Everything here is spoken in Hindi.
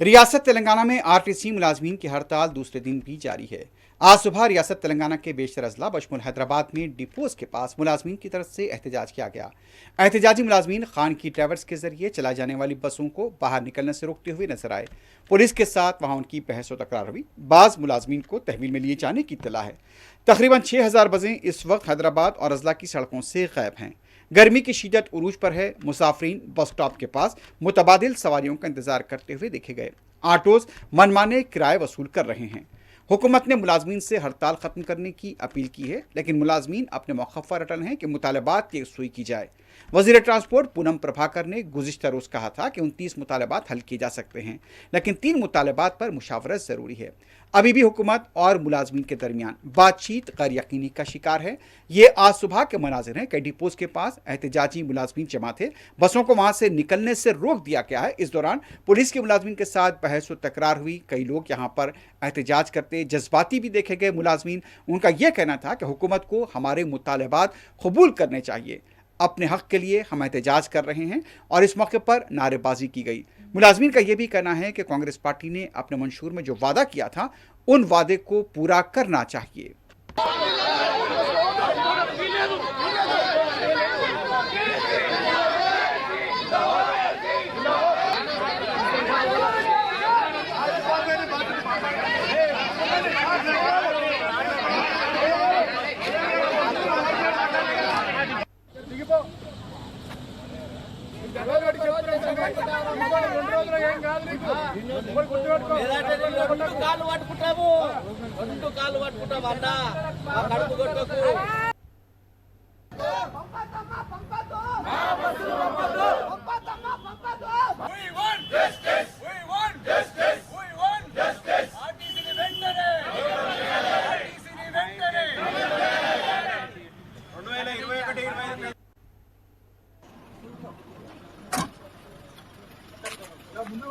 रियासत तेलंगाना में आरटीसी मुलाजमीन की हड़ताल दूसरे दिन भी जारी है। आज सुबह रियासत तेलंगाना के बेशतर अजला बशमुल हैदराबाद में डिपोज के पास मुलाजमीन की तरफ से एहतजाज किया गया। एहतजाजी मुलाजमीन खान की ट्रैवल्स के जरिए चलाई जाने वाली बसों को बाहर निकलने से रोकते हुए नजर आए। पुलिस के साथ वहां उनकी बहस व तकरार हुई। बाज मुलाजमीन को तहवील में लिए जाने की इत्तला है। तकरीबन 6000 बसें इस वक्त हैदराबाद और अजला की सड़कों से गायब हैं। गर्मी की शिद्दत उरूज पर है। मुसाफरीन बस स्टॉप के पास मुतबादिल सवारियों का इंतजार करते हुए देखे गए। ऑटोज मनमाने किराए वसूल कर रहे हैं। हुकूमत ने मुलाजमीन से हड़ताल खत्म करने की अपील की है, लेकिन मुलाजमीन अपने मौक़िफ़ पर अटल हैं कि मुतालबात की यकसुई की जाए। वज़ीर ट्रांसपोर्ट पूनम प्रभाकर ने गुज़िश्ता रोज़ कहा था कि 29 मुतालबात हल किए जा सकते हैं, लेकिन 3 मुतालबात पर मुशावरत ज़रूरी है। अभी भी हुकूमत और मुलाजमीन के दरमियान बातचीत गैर यकीनी का शिकार है। ये आज सुबह के मनाजिर हैं कि डिपोज के पास एहतजाजी मुलाजमीन जमा थे। बसों को वहां से निकलने से रोक दिया गया है। इस दौरान पुलिस के मुलाजमीन के साथ बहस व तकरार हुई। कई लोग यहाँ पर एहतजाज करते जज्बाती भी देखे गए। मुलाजमीन, उनका यह कहना था कि हुकूमत को हमारे मुतालबात कबूल करने चाहिए। अपने हक के लिए हम एहतजाज कर रहे हैं और इस मौके पर नारेबाजी की गई। मुलाजमीन का यह भी कहना है कि कांग्रेस पार्टी ने अपने मंशूर में जो वादा किया था, उन वादे को पूरा करना चाहिए। ముందు